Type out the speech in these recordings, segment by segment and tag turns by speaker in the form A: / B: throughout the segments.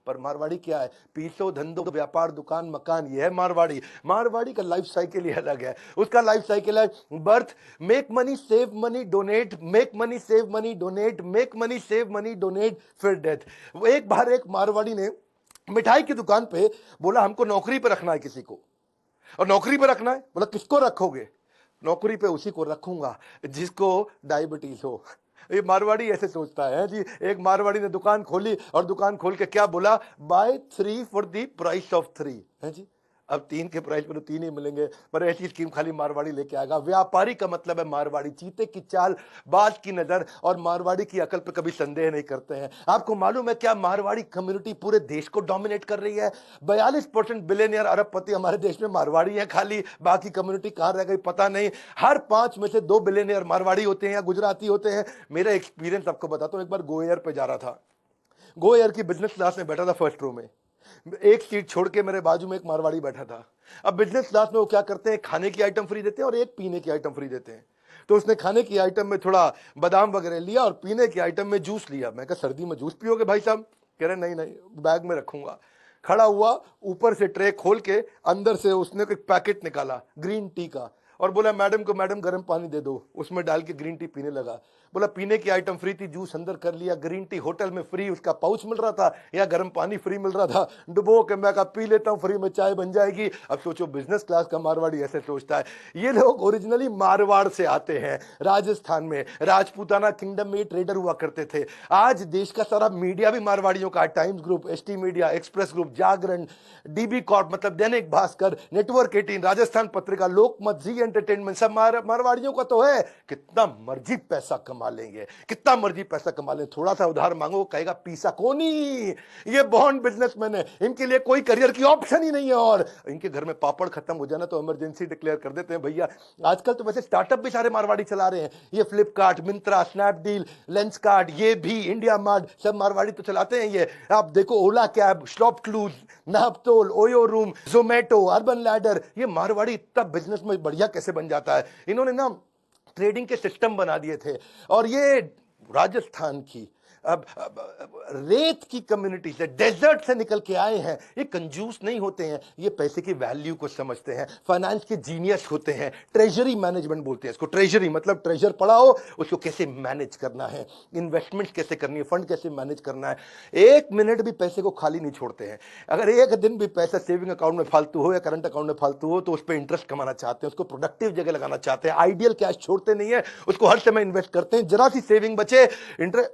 A: पर मारवाड़ी क्या है? पीसो धंधो व्यापार दुकान मकान, ये है मारवाड़ी। मारवाड़ी का लाइफ साइकिल ही अलग है। उसका लाइफ साइकिल है birth, make money save money donate, make money save money donate, make money save money donate, फिर डेथ। वो एक बार एक मारवाड़ी ने मिठाई की दुकान पे बोला हमको नौकरी पे रखना है किसी को, और नौकरी पे रखना है, बोला किसको रखोगे? नौकरी पे उसी को रखूंगा जिसको डायबिटीज हो। ये मारवाड़ी ऐसे सोचता है जी। एक मारवाड़ी ने दुकान खोली और दुकान खोल के क्या बोला? Buy 3 for the price of 3 है जी। अब 3 के प्राइस पर तो 3 ही मिलेंगे, पर ऐसी स्कीम खाली मारवाड़ी लेके आएगा। व्यापारी का मतलब है मारवाड़ी, चीते की चाल, बाज की नजर, और मारवाड़ी की अकल पे कभी संदेह नहीं करते हैं। आपको मालूम है क्या मारवाड़ी कम्युनिटी पूरे देश को डोमिनेट कर रही है? 42% बिलियनियर अरबपति हमारे देश में मारवाड़ी है खाली, बाकी कम्युनिटी कहां रह गई पता नहीं। हर 5 में से 2 बिलियनियर मारवाड़ी होते हैं या गुजराती होते हैं। मेरा एक्सपीरियंस आपको बताता हूं। एक बार गो एयर पे जा रहा था, गो एयर की बिजनेस क्लास में बैठा था फर्स्ट रो में। एक सीट छोड़ के मेरे बाजू में एक मारवाड़ी बैठा था। अब बिजनेस क्लास में वो क्या करते हैं, खाने की आइटम फ्री देते हैं और एक पीने की आइटम फ्री देते हैं। तो उसने खाने की आइटम में थोड़ा बादाम वगैरह लिया और पीने की आइटम में जूस लिया। मैं कहा सर्दी में जूस पियोगे भाई साहब? कह रहे नहीं नहीं, बैग में रखूंगा। खड़ा हुआ, ऊपर से ट्रे खोल के अंदर से उसने एक पैकेट निकाला ग्रीन टी का और बोला मैडम को, मैडम गर्म पानी दे दो। उसमें डाल के ग्रीन टी पीने लगा। बोला पीने की आइटम फ्री थी, जूस अंदर कर लिया, ग्रीन टी होटल में फ्री, उसका पाउच मिल रहा था या गर्म पानी फ्री मिल रहा था। डुबो के मैं कहा पी लेता हूं, फ्री में चाय बन जाएगी। अब सोचो बिजनेस क्लास का मारवाड़ी ऐसे सोचता है। ये लोग ओरिजिनली मारवाड़ से आते हैं। राजस्थान में राजपूताना किंगडम में ट्रेडर हुआ करते थे। आज देश का सारा मीडिया भी मारवाड़ियों का, Times group, ST media, express group, Jagran, DB corp मतलब दैनिक भास्कर, नेटवर्क 18, राजस्थान पत्रिका, लोकमत, जी एंटरटेनमेंट, सब मारवाड़ियों का तो है। कितना मर्जी पैसा कमा लेंगे, कितना मर्जी पैसा कमा लें, थोड़ा सा उधार मांगो कहेगा पीसा कोनी। ये बॉन्ड बिजनेसमैन है, इनके लिए कोई करियर की ऑप्शन ही नहीं है। और इनके घर में पापड़ खत्म हो जाना तो इमरजेंसी डिक्लेयर कर देते हैं भैया। आजकल तो वैसे स्टार्टअप भी सारे मारवाड़ी चला रहे हैं। ये फ्लिपकार्ट, मिंत्रा, स्नैपडील, लेंसकार्ट, ये भी इंडिया मार्ट, सब मारवाड़ी तो चलाते हैं। ये आप देखो Ola cab, shop clues, Naaptol, OYO room, Zomato, urban ladder, ये मारवाड़ी इतना बिजनेस में बढ़िया कैसे बन जाता है। इन्होंने ना ट्रेडिंग के सिस्टम बना दिए थे। और ये राजस्थान की रेत की कम्युनिटी से, डेजर्ट से निकल के आए हैं। ये कंजूस नहीं होते हैं, ये पैसे की वैल्यू को समझते हैं, फाइनेंस के जीनियस होते हैं। ट्रेजरी मैनेजमेंट बोलते हैं इसको। ट्रेजरी मतलब ट्रेजर पड़ा हो, उसको कैसे मैनेज करना है, इन्वेस्टमेंट कैसे करनी है, फंड कैसे मैनेज करना है। 1 मिनट भी पैसे को खाली नहीं छोड़ते हैं। अगर एक दिन भी पैसा सेविंग अकाउंट में फालतू हो या करंट अकाउंट में फालतू हो तो उस पर इंटरेस्ट कमाना चाहते हैं, उसको प्रोडक्टिव जगह लगाना चाहते हैं। आइडियल कैश छोड़ते नहीं है, उसको हर समय इन्वेस्ट करते हैं। जरा सी सेविंग बचे,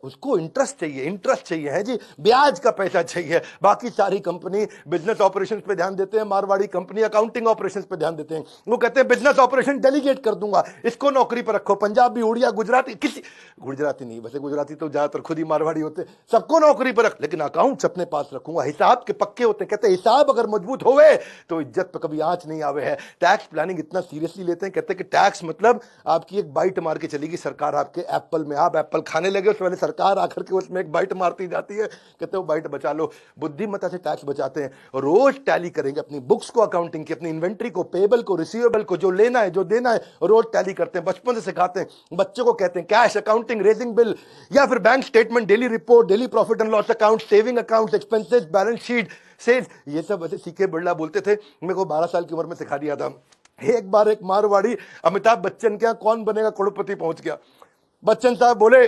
A: उसको इंटरेस्ट चाहिए, इंटरेस्ट चाहिए है जी, ब्याज का पैसा चाहिए। बाकी सारी कंपनी बिजनेस ऑपरेशंस पे ध्यान देते हैं, मारवाड़ी कंपनी अकाउंटिंग ऑपरेशंस पे ध्यान देते हैं। वो कहते हैं बिजनेस ऑपरेशन डेलीगेट कर दूंगा, इसको नौकरी पर रखो। पंजाबी, उड़िया, गुजराती, किसी गुजराती नहीं, वैसे गुजराती तो ज्यादातर खुद ही मारवाड़ी होते, सबको नौकरी पर रख, लेकिन अकाउंट्स अपने पास रखूंगा। हिसाब के पक्के होते हैं। कहते हैं हिसाब अगर मजबूत होवे तो इज्जत पे कभी आंच नहीं आवे है। टैक्स प्लानिंग इतना सीरियसली लेते हैं, कहते हैं कि टैक्स मतलब आपकी एक बाइट मार के चलेगी सरकार आपके एप्पल में। आप एप्पल खाने लगे उससे पहले सरकार आकर के उसमें एक बाइट मारती जाती है, कहते हो बाइट बचा लो। बुद्धिमत्ता से टैक्स बचाते हैं। रोज टैली करेंगे अपनी बुक्स को, अकाउंटिंग की, अपनी इन्वेंट्री को, पेबल को, रिसीवेबल को, जो लेना है जो देना है रोज टैली करते हैं। बचपन से सिखाते हैं बच्चों को, कहते हैं कैश अकाउंटिंग, रेजिंग बिल या फिर bank statement, daily report, daily profit and loss account, saving account, expenses, balance sheet, sales, ये सब वैसे सीखे बिरला बोलते थे। मेरे को 12 साल की उम्र में सिखा दिया था। एक बार एक मारवाड़ी अमिताभ बच्चन के यहाँ कौन बनेगा करोड़पति पहुंच गया। बच्चन साहब बोले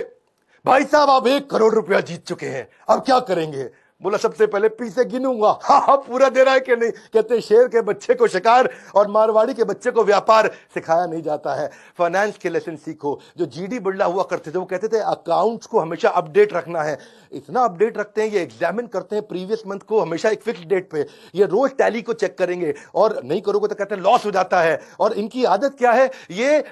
A: भाई साहब आप 1 करोड़ रुपया जीत चुके हैं, अब क्या करेंगे? बोला सबसे पहले पीसे गिनूंगा। हाँ पूरा दे रहा है कि नहीं? कहते शेर के बच्चे को शिकार और मारवाड़ी के बच्चे को व्यापार सिखाया नहीं जाता है। फाइनेंस के लेसन सीखो। जो जीडी बिरला हुआ करते थे वो कहते थे अकाउंट्स को हमेशा अपडेट रखना है। इतना अपडेट रखते हैं, ये एग्जामिन करते हैं प्रीवियस मंथ को हमेशा एक फिक्स डेट पे। ये रोज टैली को चेक करेंगे और नहीं करोगे तो कहते हैं लॉस हो जाता है। और इनकी आदत क्या है, ये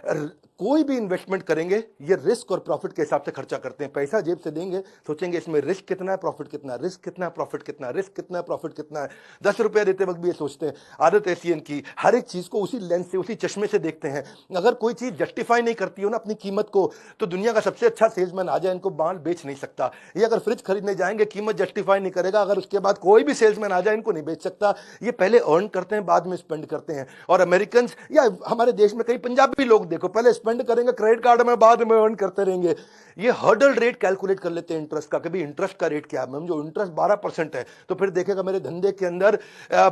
A: कोई भी इन्वेस्टमेंट करेंगे ये रिस्क और प्रॉफिट के हिसाब से खर्चा करते हैं। पैसा जेब से देंगे, सोचेंगे इसमें रिस्क कितना है, प्रॉफिट कितना है, रिस्क कितना है, प्रॉफिट कितना है, रिस्क कितना है, प्रॉफिट कितना है। 10 रुपया देते वक्त भी ये सोचते हैं। आदत ऐसी है इनकी, हर एक चीज को उसी लेंस से, उसी चश्मे से देखते हैं। अगर कोई चीज जस्टिफाई नहीं करती हो ना अपनी कीमत को, तो दुनिया का सबसे अच्छा सेल्समैन आ जाए इनको माल बेच नहीं सकता। ये अगर फ्रिज खरीदने जाएंगे कीमत जस्टिफाई नहीं करेगा, अगर उसके बाद कोई भी सेल्समैन आ जाए इनको नहीं बेच सकता। ये पहले अर्न करते हैं बाद में स्पेंड करते हैं। और अमेरिकन या हमारे देश में कई पंजाबी लोग देखो पहले स्पेंड करेंगे क्रेडिट कार्ड में, बाद में अर्न करते रहेंगे। ये हर्डल रेट कैलकुलेट कर लेते हैं इंटरेस्ट का, कभी इंटरेस्ट का रेट क्या है मैम, जो इंटरेस्ट 12% है तो फिर देखेगा मेरे धंधे के अंदर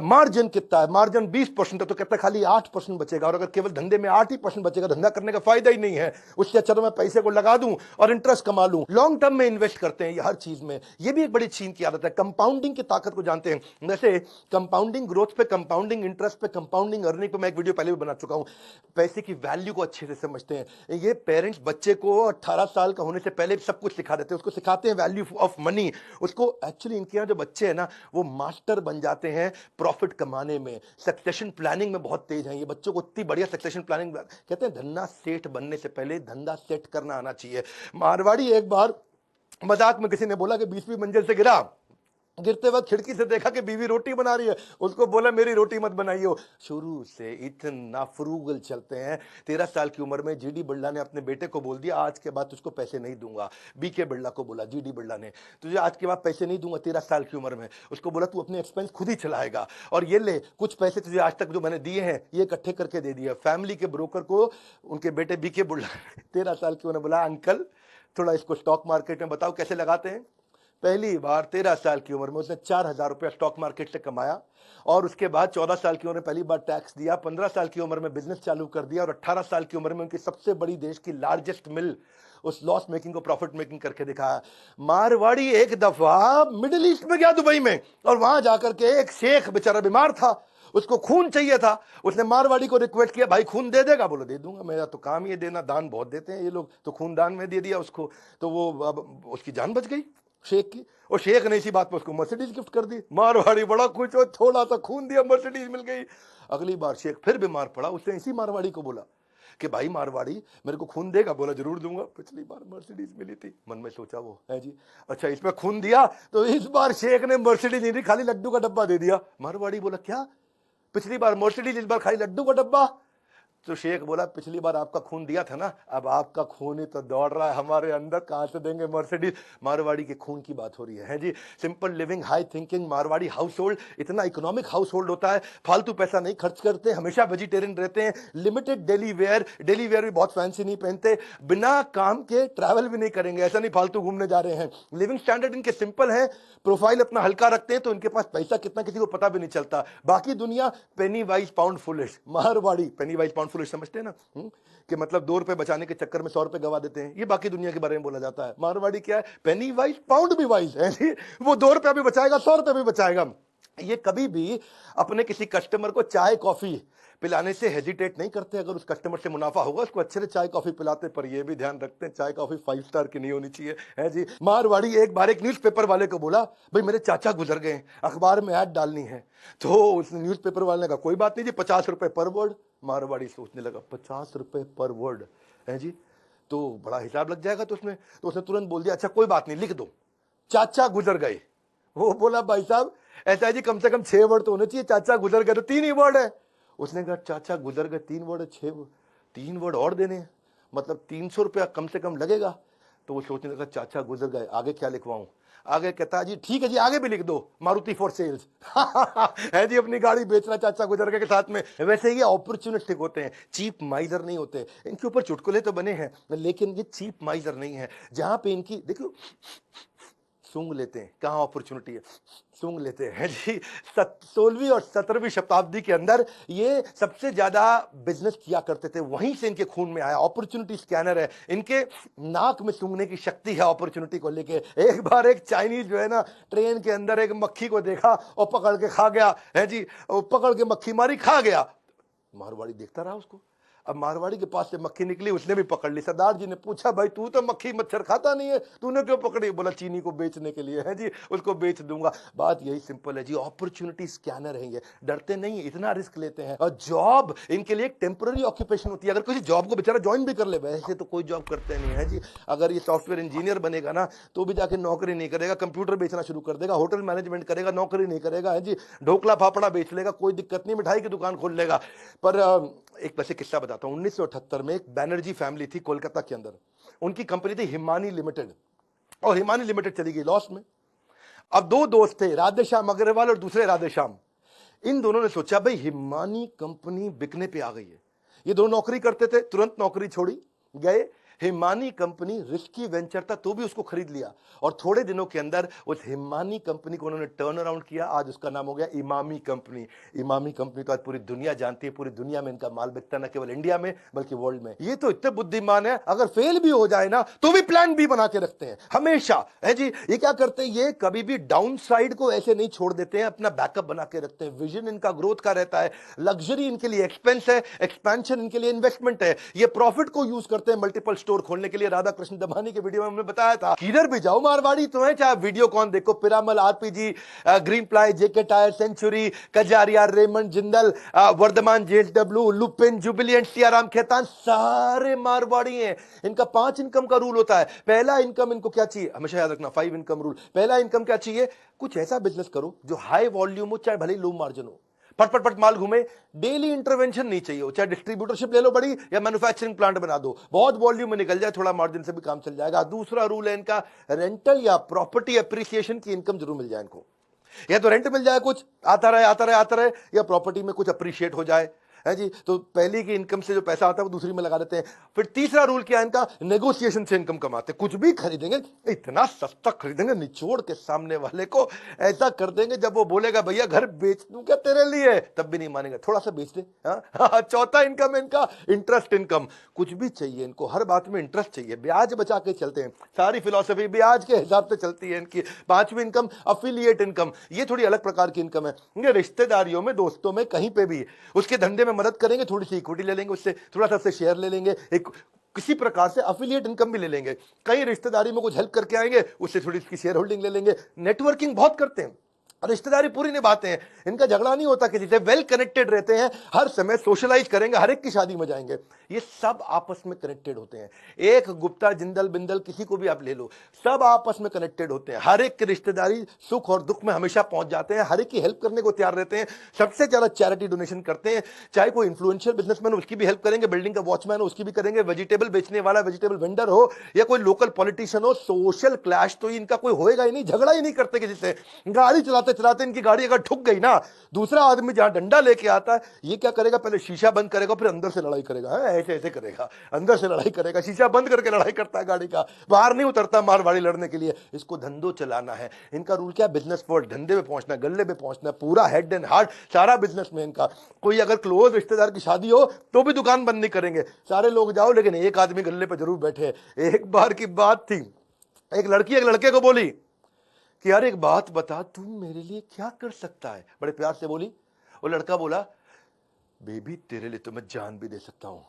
A: मार्जिन कितना है, मार्जिन 20% है तो कहता है खाली 8% बचेगा, और अगर केवल धंधे में 8% बचेगा, धंधा करने का फायदा ही नहीं है, उससे अच्छा तो मैं पैसे को लगा दूं और इंटरेस्ट कमा लूं। लॉन्ग टर्म में इन्वेस्ट करते हैं ये हर चीज में, ये भी एक बड़ी चीन की आदत है। कंपाउंडिंग की ताकत को जानते हैं, जैसे कंपाउंडिंग ग्रोथ पे, कंपाउंडिंग इंटरेस्ट पे, कंपाउंडिंग अर्निंग पे मैं एक वीडियो पहले भी बना चुका हूं। पैसे की वैल्यू को अच्छे से समझते हैं ये पेरेंट्स, बच्चे को 18 साल का होने से पहले सब कुछ सिखा देते हैं, उसको सिखाते हैं वैल्यू ऑफ मनी। उसको एक्चुअली इनके यहाँ जो बच्चे हैं ना वो मास्टर बन जाते हैं प्रॉफिट कमाने में, सक्सेशन प्लानिंग में बहुत तेज हैं ये बच्चों को, इतनी बढ़िया सक्सेशन प्लानिंग। कहते हैं धन्ना सेठ बनने से पहले धंधा सेट करना आना चाहिए। मारवाड़ी एक बार मजाक में किसी ने बोला कि 20वीं मंजिल से गिरा, गिरते वक्त खिड़की से देखा कि बीवी रोटी बना रही है, उसको बोला मेरी रोटी मत बनाइयो। शुरू से इतना फ्रूगल चलते हैं। 13 साल की उम्र में जीडी बिरला ने अपने बेटे को बोल दिया आज के बाद तुझको पैसे नहीं दूंगा। बीके बिरला को बोला, जीडी बिरला ने, तुझे आज के बाद पैसे नहीं दूंगा। 13 साल की उम्र में उसको बोला तू अपने एक्सपेंस खुद ही चलाएगा, और ये ले कुछ पैसे तुझे आज तक जो मैंने दिए हैं ये इकट्ठे करके दे दिया। फैमिली के ब्रोकर को उनके बेटे बीके बिरला 13 साल की उन्होंने बोला अंकल थोड़ा इसको स्टॉक मार्केट में बताओ कैसे लगाते हैं। पहली बार 13 साल की उम्र में उसने 4,000 रुपया स्टॉक मार्केट से कमाया, और उसके बाद 14 साल की उम्र में पहली बार टैक्स दिया, 15 साल की उम्र में बिजनेस चालू कर दिया, और 18 साल की उम्र में उनकी सबसे बड़ी देश की लार्जेस्ट मिल उस लॉस मेकिंग को प्रॉफिट मेकिंग करके दिखाया। मारवाड़ी एक दफा मिडिल ईस्ट में गया दुबई में, और वहां जाकर के एक शेख बेचारा बीमार था, उसको खून चाहिए था। उसने मारवाड़ी को रिक्वेस्ट किया भाई खून दे देगा, बोलो दे दूंगा, मेरा तो काम ये देना, दान बहुत देते हैं ये लोग, तो खून दान में दे दिया उसको, तो वो अब उसकी जान बच गई शेख की। और शेख ने इसी बात पर उसको मर्सिडीज गिफ्ट कर दी। मारवाड़ी बड़ा खुश हो, थोड़ा सा खून दिया मर्सिडीज मिल गई। अगली बार शेख फिर बीमार पड़ा, उसने इसी मारवाड़ी को बोला कि भाई मारवाड़ी मेरे को खून देगा, बोला जरूर दूंगा, पिछली बार मर्सिडीज मिली थी। मन में सोचा वो है जी, अच्छा इसमें खून दिया तो इस बार शेख ने मर्सिडीज नहीं दी, खाली लड्डू का डब्बा दे दिया। मारवाड़ी बोला क्या, पिछली बार मर्सिडीज इस बार खाली लड्डू का डब्बा। तो शेख बोला पिछली बार आपका खून दिया था ना, अब आपका खून ही तो दौड़ रहा है हमारे अंदर, कहां से देंगे मर्सिडीज। मारवाड़ी के खून की बात हो रही है जी। Simple living, high thinking, Marwari household इतना इकोनॉमिक हाउस होल्ड होता है, फालतू पैसा नहीं खर्च करते, हमेशा वेजिटेरियन रहते हैं, लिमिटेड डेली वेयर भी बहुत फैंसी नहीं पहनते, बिना काम के ट्रैवल भी नहीं करेंगे, ऐसा नहीं फालतू घूमने जा रहे हैं। लिविंग स्टैंडर्ड इनके सिंपल है, प्रोफाइल अपना हल्का रखते हैं, तो इनके पास पैसा कितना किसी को पता भी नहीं चलता। बाकी दुनिया पेनी वाइज पाउंड फुलिश, मारवाड़ी पेनी वाइज पाउंड फुलिश समझते हैं ना, कि मतलब 2 रुपए बचाने के चक्कर में 100 रुपए गवा देते हैं, ये बाकी दुनिया के बारे में बोला जाता है। मारवाड़ी क्या है, पेनी वाइज पाउंड भी वाइज है, वो 2 रुपया भी बचाएगा, 100 रुपए भी बचाएगा। ये कभी भी अपने किसी कस्टमर को चाय कॉफी पिलाने से हेजिटेट नहीं करते, अगर उस कस्टमर से मुनाफा होगा उसको अच्छे से चाय कॉफी पिलाते, पर ये भी ध्यान रखते हैं चाय कॉफी 5 स्टार की नहीं होनी चाहिए, है जी। मारवाड़ी एक बार एक न्यूज़पेपर वाले को बोला भाई मेरे चाचा गुजर गए, अखबार में ऐड डालनी है, तो उस न्यूज़पेपर वाले ने कहा कोई बात नहीं जी, 50 रुपए पर वर्ड। मारवाड़ी सोचने लगा 50 रुपए पर वर्ड है जी, तो बड़ा हिसाब लग जाएगा, तो उसने तुरंत बोल दिया अच्छा कोई बात नहीं लिख दो, चाचा गुजर गए। वो बोला भाई साहब ऐसा है जी, कम से कम 6 वर्ड तो होने चाहिए, चाचा गुजर गए तो 3 ही वर्ड है। उसने कहा चाचा गुजर गए 3 वर्ड है, 6 3 वर्ड और देने हैं, मतलब 300 रुपया कम से कम लगेगा। तो वो सोचने लगा चाचा गुजर गए, आगे क्या लिखवाऊं। आगे कहता जी ठीक है जी आगे भी लिख दो, मारुति फॉर सेल्स है जी, अपनी गाड़ी बेचना चाचा गुजर गए के साथ में। वैसे ये अपॉर्चुनिस्टिक होते हैं, चीप माइजर नहीं होते। इनके ऊपर चुटकुले तो बने हैं, लेकिन ये चीप माइजर नहीं है। जहां पे इनकी देखो सूंघ लेते हैं, कहाँ अपॉर्चुनिटी है, सूंघ लेते हैं जी। 16वीं और 17वीं शताब्दी के अंदर ये सबसे ज्यादा बिजनेस किया करते थे, वहीं से इनके खून में आया। अपॉर्चुनिटी स्कैनर है, इनके नाक में सूंघने की शक्ति है अपॉर्चुनिटी को लेके। एक बार एक चाइनीज जो है ना ट्रेन के अंदर एक मक्खी को देखा और पकड़ के खा गया है जी, पकड़ के मक्खी मारी खा गया। मारवाड़ी देखता रहा उसको। अब मारवाड़ी के पास से मक्खी निकली, उसने भी पकड़ ली। सरदार जी ने पूछा भाई तू तो मक्खी मच्छर खाता नहीं है, तूने क्यों पकड़ी। बोला चीनी को बेचने के लिए है जी, उसको बेच दूंगा। बात यही सिंपल है जी, अपॉर्चुनिटी स्कैनर है ये, डरते नहीं, इतना रिस्क लेते हैं। और जॉब इनके लिए एक टेम्पररी ऑक्यूपेशन होती है, अगर किसी जॉब को बेचारा ज्वाइन भी कर ले, वैसे तो कोई जॉब करते नहीं है जी। अगर ये सॉफ्टवेयर इंजीनियर बनेगा ना तो भी जाके नौकरी नहीं करेगा, कंप्यूटर बेचना शुरू कर देगा, होटल मैनेजमेंट करेगा, नौकरी नहीं करेगा है जी। ढोकला फाफड़ा बेच लेगा, कोई दिक्कत नहीं, मिठाई की दुकान खोल लेगा। पर एक वैसे किस्सा बताता हूं। 1978 में एक बैनर्जी फैमिली थी कोलकाता के अंदर, उनकी कंपनी थी हिमानी लिमिटेड, और हिमानी लिमिटेड चली गई लॉस में। अब 2 दोस्त थे, राधेश्याम अग्रवाल और दूसरे राधेश्याम। इन दोनों ने सोचा भाई हिमानी कंपनी बिकने पे आ गई है। ये दोनों नौकरी करते थे, तुरंत नौकरी छोड़ी गए, हिमानी कंपनी रिस्की वेंचर था तो भी उसको खरीद लिया और थोड़े दिनों के अंदर उस हिमानी कंपनी को उन्होंने टर्न अराउंड किया। आज उसका नाम हो गया इमामी कंपनी। इमामी कंपनी तो आज पूरी दुनिया जानती है, पूरी दुनिया में इनका माल बिकता, न केवल इंडिया में बल्कि वर्ल्ड में। ये तो इतने बुद्धिमान है, अगर फेल भी हो जाए ना तो भी प्लान बी बना के रखते हैं हमेशा, है जी। ये क्या करते हैं, ये कभी भी डाउन साइड को ऐसे नहीं छोड़ देते हैं, अपना बैकअप बना के रखते हैं। विजन इनका ग्रोथ का रहता है, लग्जरी इनके लिए एक्सपेंस है, एक्सपेंशन इनके लिए इन्वेस्टमेंट है। ये प्रॉफिट को यूज करते हैं मल्टीपल स्टोर खोलने के लिए। राधा कृष्ण दमानी के वीडियो में हमने बताया था, किधर भी जाओ मारवाड़ी तो है, चाहे वीडियो कौन देखो, Piramal, RPG, green ply, JK tyre, century, Kajaria, Raymond, Jindal, Vardhman, JSW, Lupin, Jubilant, Siyaram, Khaitan, सारे मारवाड़ी हैं। इनका 5 इनकम का रूल होता है। पहला इनकम इनको क्या चाहिए, हमेशा याद रखना, 5 इनकम रूल। पहला इनकम क्या चाहिए, कुछ ऐसा बिजनेस करो जो हाई वॉल्यूम हो, चाहे भले ही लो मार्जिन हो, पट पट पट माल घूमे, डेली इंटरवेंशन नहीं चाहिए हो, चाहे डिस्ट्रीब्यूटरशिप ले लो बड़ी या मैन्युफैक्चरिंग प्लांट बना दो, बहुत वॉल्यूम में निकल जाए, थोड़ा मार्जिन से भी काम चल जाएगा। दूसरा रूल है इनका, रेंटल या प्रॉपर्टी अप्रिसिएशन की इनकम जरूर मिल जाए इनको। या तो रेंट मिल जाए, कुछ आता रहे आता रहे आता रहे, या प्रॉपर्टी में कुछ अप्रिशिएट हो जाए, है जी। तो पहली की इनकम से जो पैसा आता है वो दूसरी में लगा देते हैं। फिर तीसरा रूल क्या है इनका, नेगोशिएशन से इनकम कमाते हैं। कुछ भी खरीदेंगे, इतना सस्ता खरीदेंगे, निचोड़ के सामने वाले को ऐसा कर देंगे, जब वो बोलेगा भैया घर बेच दूं क्या तेरे लिए, तब भी नहीं मानेगा, थोड़ा सा बेच दे। चौथा इनकम है इनका, इंटरेस्ट इनकम। कुछ भी चाहिए इनको, हर बात में इंटरेस्ट चाहिए, ब्याज बचा के चलते हैं, सारी फिलॉसफी ब्याज के हिसाब से चलती है इनकी। पांचवी इनकम अफिलिएट इनकम, ये थोड़ी अलग प्रकार की इनकम है। ये रिश्तेदारियों में, दोस्तों में, कहीं पे भी उसके धंधे में मदद करेंगे, थोड़ी सी इक्विटी ले लेंगे उससे, थोड़ा सा उससे शेयर ले लेंगे, एक किसी प्रकार से अफिलिएट इनकम भी ले लेंगे। कई रिश्तेदारी में कुछ हेल्प करके आएंगे, उससे थोड़ी इसकी शेयर होल्डिंग ले लेंगे। नेटवर्किंग बहुत करते हैं, रिश्तेदारी पूरी निभाते हैं, इनका झगड़ा नहीं होता किसी से, वेल कनेक्टेड रहते हैं, हर समय सोशलाइज करेंगे, हर एक की शादी में जाएंगे। ये सब आपस में कनेक्टेड होते हैं। एक गुप्ता, जिंदल, बिंदल, किसी को भी आप ले लो, सब आपस में कनेक्टेड होते हैं। हर एक की रिश्तेदारी सुख और दुख में हमेशा पहुंच जाते हैं, हर एक की हेल्प करने को तैयार रहते हैं, सबसे ज्यादा चैरिटी डोनेशन करते हैं। चाहे कोई इन्फ्लुएंशियल बिजनेसमैन हो उसकी भी हेल्प करेंगे, बिल्डिंग का वॉचमैन हो उसकी भी करेंगे, वेजिटेबल बेचने वाला वेजिटेबल वेंडर हो, या कोई लोकल पॉलिटिशियन हो। सोशल क्लैश तो इनका कोई होएगा ही नहीं, झगड़ा ही नहीं करते किसी से। गाड़ी चलाते चलाते इनकी गाड़ी अगर ठुक गई ना, दूसरा आदमी जहां डंडा लेके आता है, ये क्या करेगा, पहले शीशा बंद करेगा, फिर अंदर से लड़ाई करेगा। ऐसे ऐसे करेगा, अंदर से लड़ाई करेगा, शीशा बंद करके लड़ाई करता है गाड़ी का, बाहर नहीं उतरता मारवाड़ी लड़ने के लिए। इसको धंधो चलाना है। इनका रूल क्या, बिजनेस वर्ल्ड, धंधे में पहुंचना, गल्ले में पहुंचना, पूरा हेड एंड हार्ट सारा बिजनेस में इनका। कोई अगर क्लोज रिश्तेदार की शादी हो तो भी दुकान बंद नहीं करेंगे, सारे लोग जाओ, लेकिन एक आदमी गल्ले पर जरूर बैठे। एक बार की बात थी, एक लड़की एक लड़के को बोली कि यार एक बात बता, तू मेरे लिए क्या कर सकता है, बड़े प्यार से बोली। वो लड़का बोला, बेबी तेरे लिए तो मैं जान भी दे सकता हूं।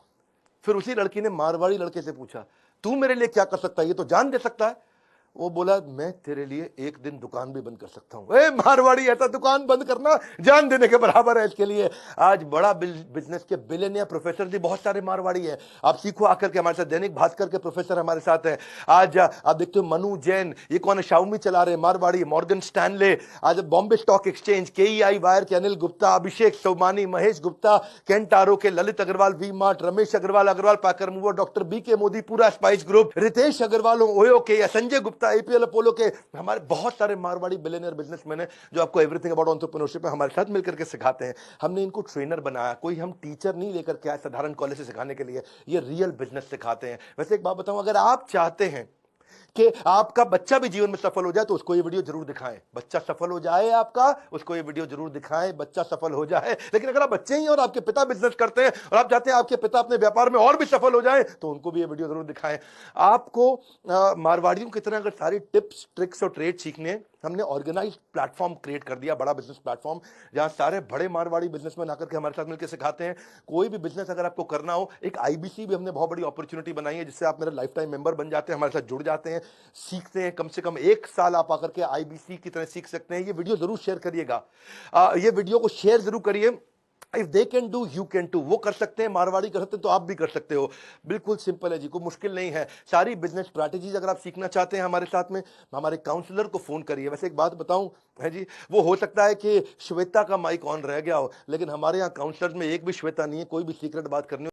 A: फिर उसी लड़की ने मारवाड़ी लड़के से पूछा, तू मेरे लिए क्या कर सकता है, ये तो जान दे सकता है। वो बोला, मैं तेरे लिए एक दिन दुकान भी बंद कर सकता हूं। ए मारवाड़ी, ऐसा दुकान बंद करना जान देने के बराबर है इसके लिए। आज बड़ा बिजनेस के बिलियनियर प्रोफेसर भी बहुत सारे मारवाड़ी है। आप सीखो आकर के हमारे साथ, दैनिक भास्कर के प्रोफेसर हमारे साथ है। आज आप देखते हो मनु जैन, ये कौन है, शाओमी चला रहे मारवाड़ी। मॉर्गन स्टैनले, आज Bombay stock exchange, KEI wire के अनिल गुप्ता, अभिषेक सोमानी, महेश गुप्ता, केंटारो के Lalit Agarwal, V Mart, Ramesh Agarwal, Agarwal packer mover, doctor B K Modi, पूरा स्पाइस ग्रुप, रितेश अग्रवाल, ओयो के, संजय गुप्ता, आईपीएल अपोलो के। हमारे बहुत सारे मारवाड़ी बिलियनियर बिजनेसमैन हैं जो आपको एवरीथिंग अबाउट एंटरप्रेन्योरशिप में हमारे साथ मिलकर के सिखाते हैं। हमने इनको ट्रेनर बनाया, कोई हम टीचर नहीं लेकर के आए साधारण कॉलेज से सिखाने के लिए, ये रियल बिजनेस सिखाते हैं। वैसे एक बात बताऊं, अगर आप चाहते हैं कि आपका बच्चा भी जीवन में सफल हो जाए तो उसको ये वीडियो जरूर दिखाएं। बच्चा सफल हो जाए आपका, उसको ये वीडियो जरूर दिखाएं, बच्चा सफल हो जाए। लेकिन अगर आप बच्चे ही और आपके पिता बिजनेस करते हैं और आप चाहते हैं आपके पिता अपने व्यापार में और भी सफल हो जाए, तो उनको भी ये वीडियो जरूर दिखाएं। आपको मारवाड़ियों की तरह अगर सारी टिप्स, ट्रिक्स और ट्रेड सीखने हैं, हमने ऑर्गेनाइज्ड प्लेटफॉर्म क्रिएट कर दिया, बड़ा बिजनेस प्लेटफॉर्म, जहां सारे बड़े मारवाड़ी बिजनेसमैन आकर के हमारे साथ मिलकर सिखाते हैं। कोई भी बिजनेस अगर आपको करना हो, एक आईबीसी भी हमने बहुत बड़ी अपॉर्चुनिटी बनाई है, जिससे आप मेरे लाइफ टाइम मेंबर बन जाते हैं, हमारे साथ जुड़ जाते हैं, सीखते हैं। कम से कम 1 साल आप आकर के आईबीसी की तरह सीख सकते हैं। ये वीडियो जरूर शेयर करिएगा, ये वीडियो को शेयर जरूर करिए। If they can do you can too, वो कर सकते हैं, मारवाड़ी कर सकते हैं, तो आप भी कर सकते हो। बिल्कुल सिंपल है जी, कोई मुश्किल नहीं है। सारी बिजनेस स्ट्रैटेजीज अगर आप सीखना चाहते हैं हमारे साथ में, हमारे काउंसलर को फोन करिए। वैसे एक बात बताऊं है जी, वो हो सकता है कि श्वेता का माइक ऑन रह गया हो, लेकिन हमारे यहाँ काउंसलर में एक भी श्वेता नहीं है। कोई भी सीक्रेट बात करनी